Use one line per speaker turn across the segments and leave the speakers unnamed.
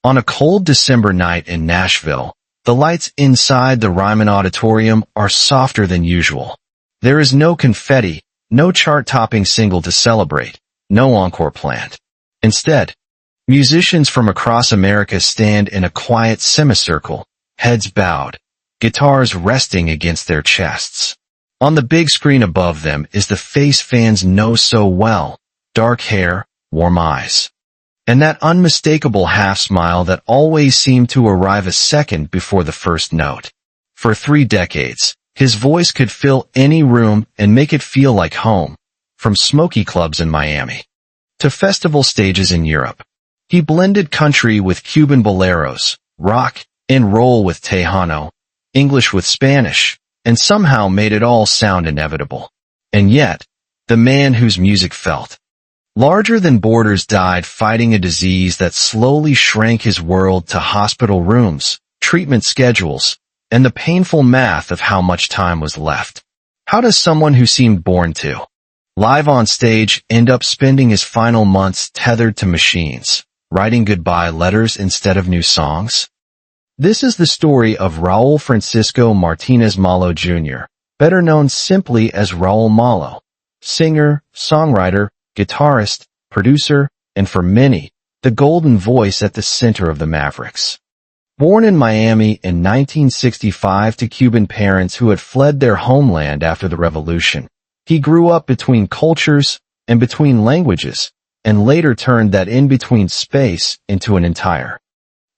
On a cold December night in Nashville, the lights inside the Ryman Auditorium are softer than usual. There is no confetti, no chart-topping single to celebrate, no encore planned. Instead, musicians from across America stand in a quiet semicircle, heads bowed, guitars resting against their chests. On the big screen above them is the face fans know so well, dark hair, warm eyes, and that unmistakable half-smile that always seemed to arrive a second before the first note. For 3 decades, his voice could fill any room and make it feel like home, from smoky clubs in Miami to festival stages in Europe. He blended country with Cuban boleros, rock and roll with Tejano, English with Spanish, and somehow made it all sound inevitable. And yet, the man whose music felt larger than borders died fighting a disease that slowly shrank his world to hospital rooms, treatment schedules, and the painful math of how much time was left. How does someone who seemed born to live on stage end up spending his final months tethered to machines, writing goodbye letters instead of new songs? This is the story of Raul Francisco Martinez Malo Jr., better known simply as Raul Malo, singer, songwriter, guitarist, producer, and for many, the golden voice at the center of the Mavericks. Born in Miami in 1965 to Cuban parents who had fled their homeland after the revolution, he grew up between cultures and between languages, and later turned that in-between space into an entire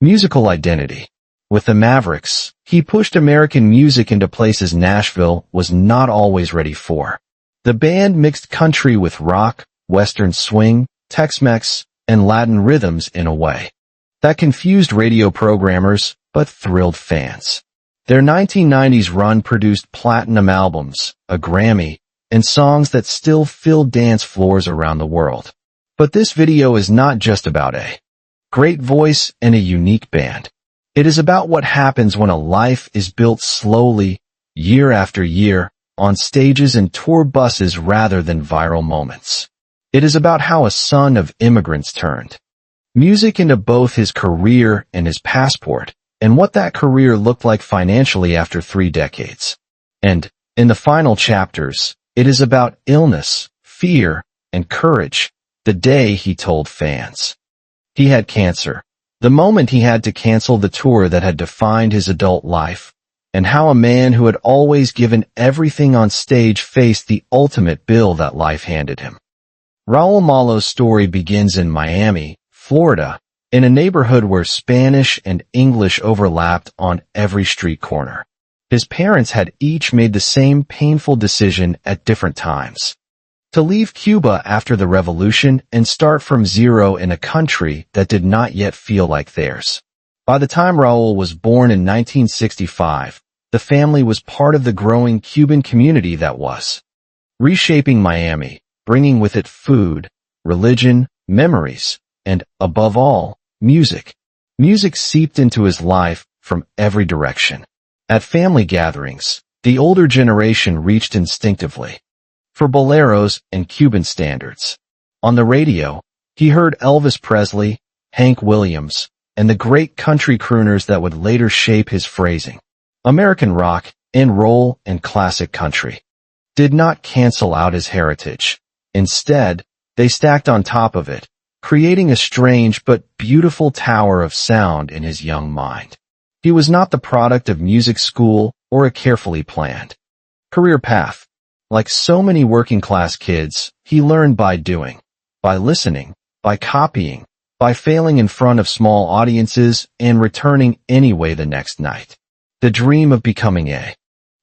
musical identity. With the Mavericks, he pushed American music into places Nashville was not always ready for. The band mixed country with rock, Western swing, Tex-Mex, and Latin rhythms in a way that confused radio programmers but thrilled fans. Their 1990s run produced platinum albums, a Grammy, and songs that still fill dance floors around the world. But this video is not just about a great voice and a unique band. It is about what happens when a life is built slowly, year after year, on stages and tour buses rather than viral moments. It is about how a son of immigrants turned music into both his career and his passport, and what that career looked like financially after 3 decades. And, in the final chapters, it is about illness, fear, and courage, the day he told fans he had cancer, the moment he had to cancel the tour that had defined his adult life, and how a man who had always given everything on stage faced the ultimate bill that life handed him. Raul Malo's story begins in Miami, Florida, in a neighborhood where Spanish and English overlapped on every street corner. His parents had each made the same painful decision at different times: to leave Cuba after the revolution and start from zero in a country that did not yet feel like theirs. By the time Raul was born in 1965, the family was part of the growing Cuban community that was reshaping Miami, bringing with it food, religion, memories, and, above all, music. Music seeped into his life from every direction. At family gatherings, the older generation reached instinctively for boleros and Cuban standards. On the radio, he heard Elvis Presley, Hank Williams, and the great country crooners that would later shape his phrasing. American rock and roll and classic country did not cancel out his heritage. Instead, they stacked on top of it, creating a strange but beautiful tower of sound in his young mind. He was not the product of music school or a carefully planned career path. Like so many working-class kids, he learned by doing, by listening, by copying, by failing in front of small audiences and returning anyway the next night. The dream of becoming a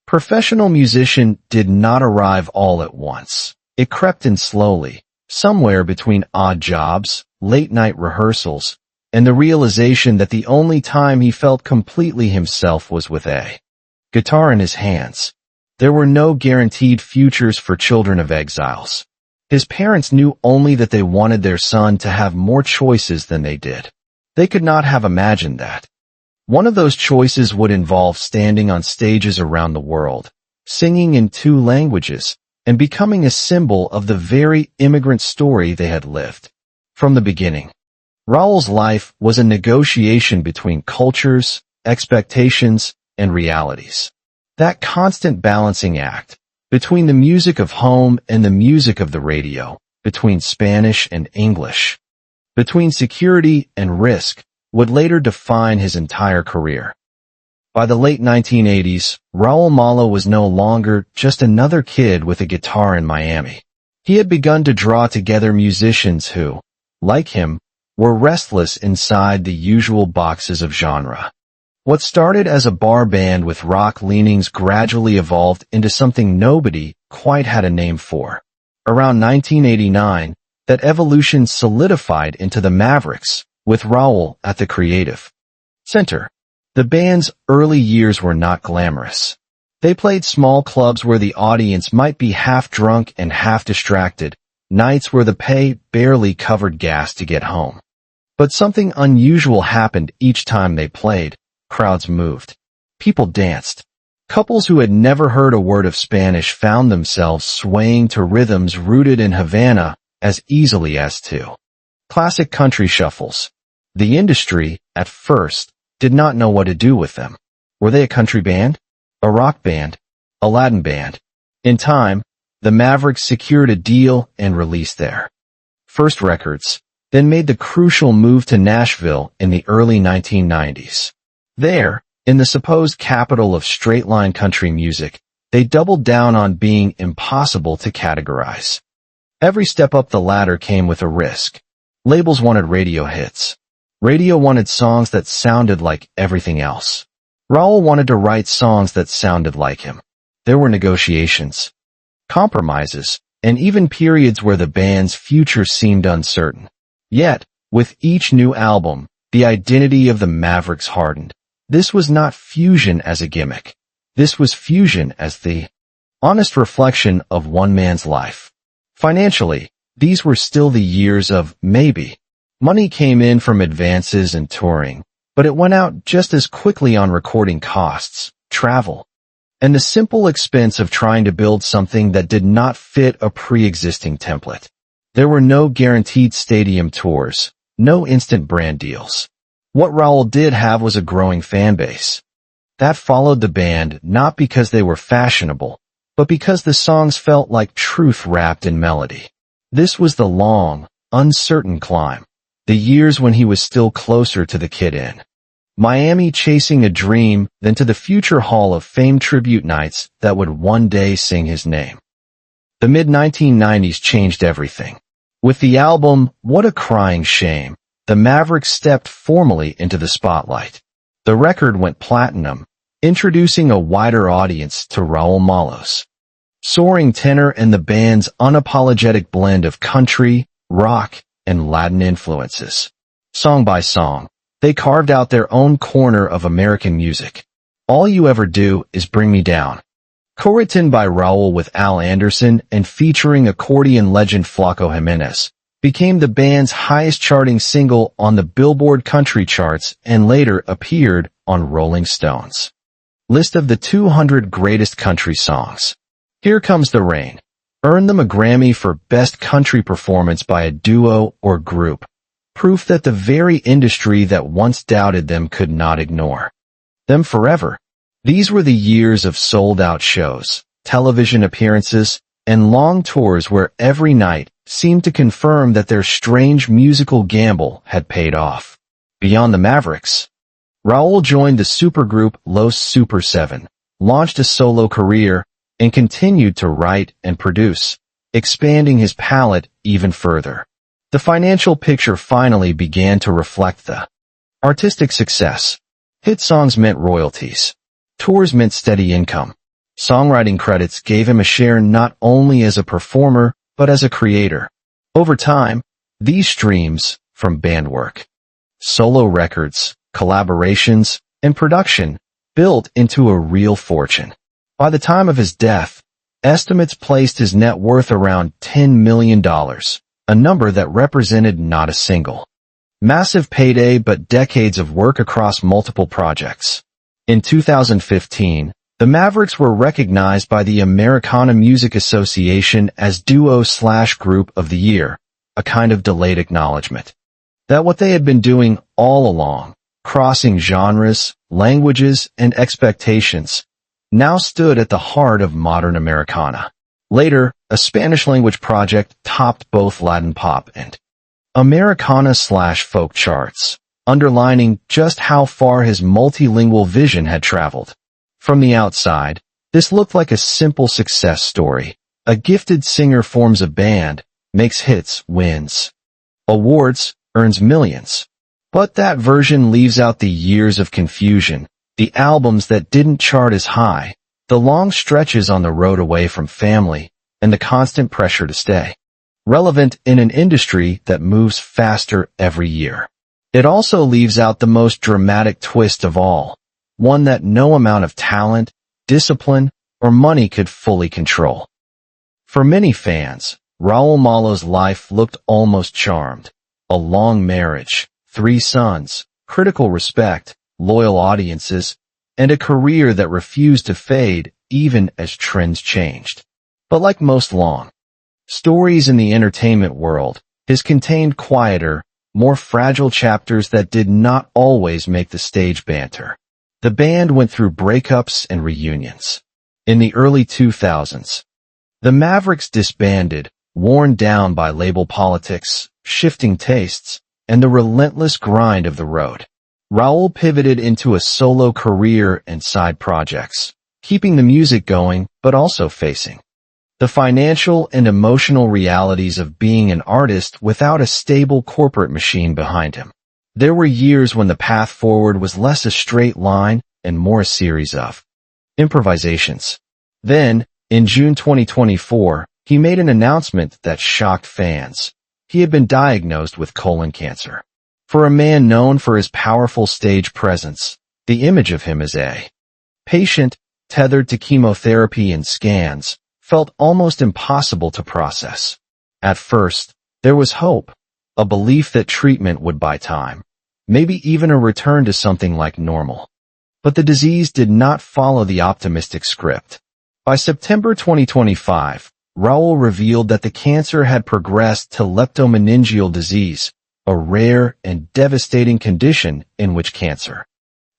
professional musician did not arrive all at once. It crept in slowly, somewhere between odd jobs, late-night rehearsals, and the realization that the only time he felt completely himself was with a guitar in his hands. There were no guaranteed futures for children of exiles. His parents knew only that they wanted their son to have more choices than they did. They could not have imagined that one of those choices would involve standing on stages around the world, singing in 2 languages, and becoming a symbol of the very immigrant story they had lived. From the beginning, Raul's life was a negotiation between cultures, expectations, and realities. That constant balancing act, between the music of home and the music of the radio, between Spanish and English, between security and risk, would later define his entire career. By the late 1980s, Raul Malo was no longer just another kid with a guitar in Miami. He had begun to draw together musicians who, like him, were restless inside the usual boxes of genre. What started as a bar band with rock leanings gradually evolved into something nobody quite had a name for. Around 1989, that evolution solidified into the Mavericks, with Raul at the creative center. The band's early years were not glamorous. They played small clubs where the audience might be half drunk and half distracted, nights where the pay barely covered gas to get home. But something unusual happened each time they played. Crowds moved. People danced. Couples who had never heard a word of Spanish found themselves swaying to rhythms rooted in Havana as easily as to classic country shuffles. The industry, at first, did not know what to do with them. Were they a country band? A rock band? A Latin band? In time, the Mavericks secured a deal and released their first records, then made the crucial move to Nashville in the early 1990s. There, in the supposed capital of straight-line country music, they doubled down on being impossible to categorize. Every step up the ladder came with a risk. Labels wanted radio hits. Radio wanted songs that sounded like everything else. Raul wanted to write songs that sounded like him. There were negotiations, compromises, and even periods where the band's future seemed uncertain. Yet, with each new album, the identity of the Mavericks hardened. This was not fusion as a gimmick. This was fusion as the honest reflection of one man's life. Financially, these were still the years of maybe. Money came in from advances and touring, but it went out just as quickly on recording costs, travel, and the simple expense of trying to build something that did not fit a pre-existing template. There were no guaranteed stadium tours, no instant brand deals. What Raul did have was a growing fan base. That followed the band not because they were fashionable, but because the songs felt like truth wrapped in melody. This was the long, uncertain climb. The years when he was still closer to the kid in Miami chasing a dream than to the future Hall of Fame tribute nights that would one day sing his name. The mid-1990s changed everything. With the album What a Crying Shame, the Mavericks stepped formally into the spotlight. The record went platinum, introducing a wider audience to Raul Malo's soaring tenor and the band's unapologetic blend of country, rock, and Latin influences. Song by song, they carved out their own corner of American music. All You Ever Do Is Bring Me Down, co-written by Raul with Al Anderson and featuring accordion legend Flaco Jimenez, became the band's highest-charting single on the Billboard country charts and later appeared on Rolling Stone's list of the 200 greatest country songs. Here Comes the Rain earned them a Grammy for Best Country Performance by a Duo or Group, proof that the very industry that once doubted them could not ignore them forever. These were the years of sold-out shows, television appearances, and long tours where every night seemed to confirm that their strange musical gamble had paid off. Beyond the Mavericks, Raul joined the supergroup Los Super 7, launched a solo career, and continued to write and produce, expanding his palette even further. The financial picture finally began to reflect the artistic success. Hit songs meant royalties. Tours meant steady income. Songwriting credits gave him a share not only as a performer, but as a creator. Over time, these streams, from band work, solo records, collaborations, and production, built into a real fortune. By the time of his death, estimates placed his net worth around $10 million, a number that represented not a single massive payday but decades of work across multiple projects. In 2015, the Mavericks were recognized by the Americana Music Association as Duo/Group of the Year, a kind of delayed acknowledgement. That what they had been doing all along, crossing genres, languages, and expectations, now stood at the heart of modern Americana. Later, a Spanish-language project topped both Latin pop and Americana/folk charts, underlining just how far his multilingual vision had traveled. From the outside, this looked like a simple success story. A gifted singer forms a band, makes hits, wins awards, earns millions. But that version leaves out the years of confusion, the albums that didn't chart as high, the long stretches on the road away from family, and the constant pressure to stay relevant in an industry that moves faster every year. It also leaves out the most dramatic twist of all, one that no amount of talent, discipline, or money could fully control. For many fans, Raul Malo's life looked almost charmed. A long marriage, 3 sons, critical respect, loyal audiences, and a career that refused to fade even as trends changed. But like most long stories in the entertainment world, his contained quieter, more fragile chapters that did not always make the stage banter. The band went through breakups and reunions. In the early 2000s, the Mavericks disbanded, worn down by label politics, shifting tastes, and the relentless grind of the road. Raul pivoted into a solo career and side projects, keeping the music going but also facing the financial and emotional realities of being an artist without a stable corporate machine behind him. There were years when the path forward was less a straight line and more a series of improvisations. Then, in June 2024, he made an announcement that shocked fans. He had been diagnosed with colon cancer. For a man known for his powerful stage presence, the image of him as a patient tethered to chemotherapy and scans felt almost impossible to process. At first, there was hope, a belief that treatment would buy time, maybe even a return to something like normal. But the disease did not follow the optimistic script. By September 2025, Raul revealed that the cancer had progressed to leptomeningeal disease, a rare and devastating condition in which cancer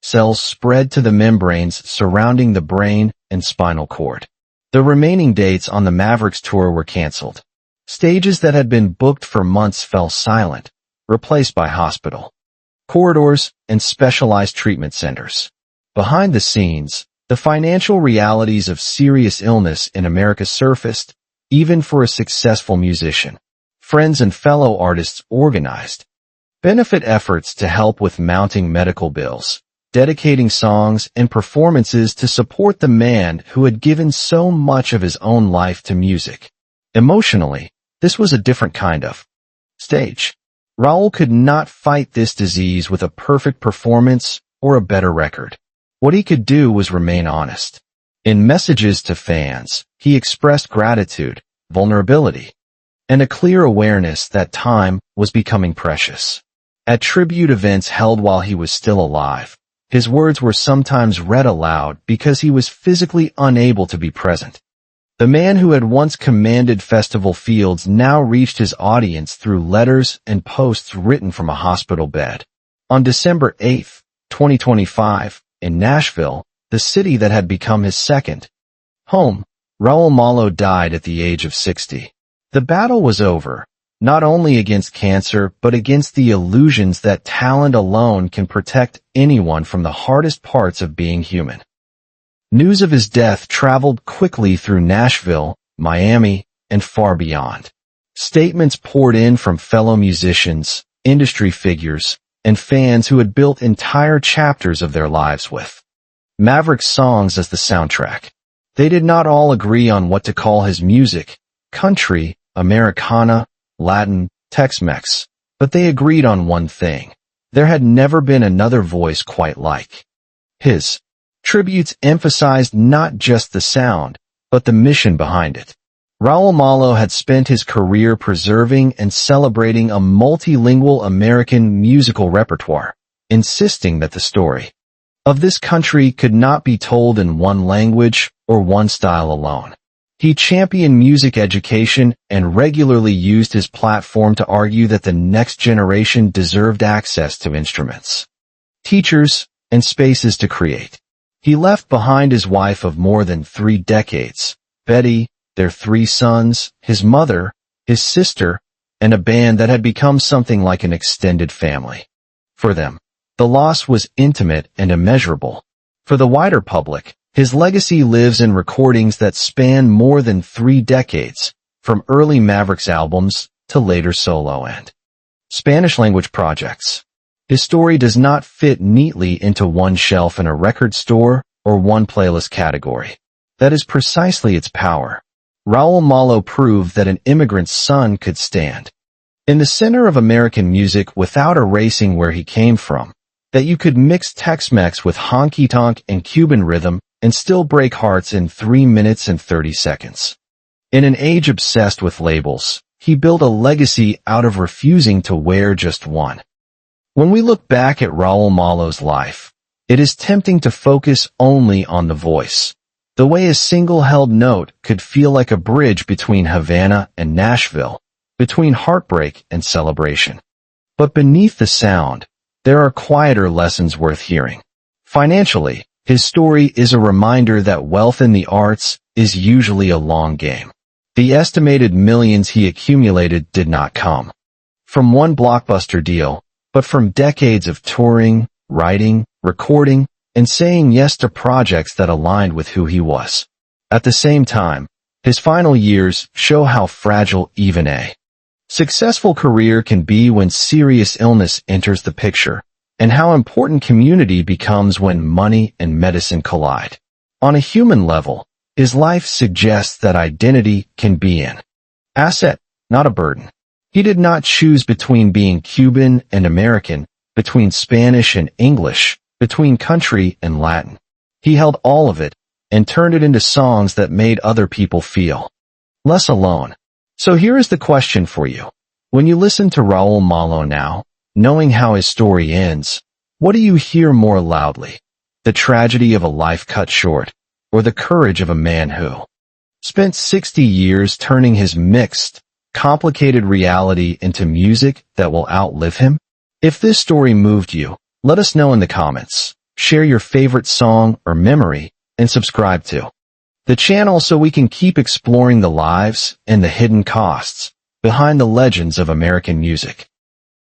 cells spread to the membranes surrounding the brain and spinal cord. The remaining dates on the Mavericks tour were canceled. Stages that had been booked for months fell silent, replaced by hospital corridors and specialized treatment centers. Behind the scenes, the financial realities of serious illness in America surfaced, even for a successful musician. Friends and fellow artists organized benefit efforts to help with mounting medical bills, dedicating songs and performances to support the man who had given so much of his own life to music. Emotionally, this was a different kind of stage. Raul could not fight this disease with a perfect performance or a better record. What he could do was remain honest. In messages to fans, he expressed gratitude, vulnerability, and a clear awareness that time was becoming precious. At tribute events held while he was still alive, his words were sometimes read aloud because he was physically unable to be present. The man who had once commanded festival fields now reached his audience through letters and posts written from a hospital bed. On December 8, 2025, in Nashville, the city that had become his second home, Raul Malo died at the age of 60. The battle was over, not only against cancer but against the illusions that talent alone can protect anyone from the hardest parts of being human. News of his death traveled quickly through Nashville, Miami, and far beyond. Statements poured in from fellow musicians, industry figures, and fans who had built entire chapters of their lives with Mavericks songs as the soundtrack. They did not all agree on what to call his music, country, Americana, Latin, Tex-Mex, but they agreed on one thing. There had never been another voice quite like his. Tributes emphasized not just the sound, but the mission behind it. Raul Malo had spent his career preserving and celebrating a multilingual American musical repertoire, insisting that the story of this country could not be told in one language or one style alone. He championed music education and regularly used his platform to argue that the next generation deserved access to instruments, teachers, and spaces to create. He left behind his wife of more than 3 decades, Betty, their 3 sons, his mother, his sister, and a band that had become something like an extended family. For them, the loss was intimate and immeasurable. For the wider public, his legacy lives in recordings that span more than 3 decades, from early Mavericks albums to later solo and Spanish-language projects. His story does not fit neatly into one shelf in a record store or one playlist category. That is precisely its power. Raul Malo proved that an immigrant's son could stand in the center of American music without erasing where he came from, that you could mix Tex-Mex with honky-tonk and Cuban rhythm and still break hearts in 3 minutes and 30 seconds. In an age obsessed with labels, he built a legacy out of refusing to wear just one. When we look back at Raul Malo's life, it is tempting to focus only on the voice. The way a single-held note could feel like a bridge between Havana and Nashville, between heartbreak and celebration. But beneath the sound, there are quieter lessons worth hearing. Financially, his story is a reminder that wealth in the arts is usually a long game. The estimated millions he accumulated did not come from one blockbuster deal, but from decades of touring, writing, recording, and saying yes to projects that aligned with who he was. At the same time, his final years show how fragile even a successful career can be when serious illness enters the picture, and how important community becomes when money and medicine collide. On a human level, his life suggests that identity can be an asset, not a burden. He did not choose between being Cuban and American, between Spanish and English, between country and Latin. He held all of it and turned it into songs that made other people feel less alone. So here is the question for you. When you listen to Raul Malo now, knowing how his story ends, what do you hear more loudly? The tragedy of a life cut short, or the courage of a man who spent 60 years turning his mixed, complicated reality into music that will outlive him? If this story moved you, let us know in the comments. Share your favorite song or memory, and subscribe to the channel so we can keep exploring the lives and the hidden costs behind the legends of American music.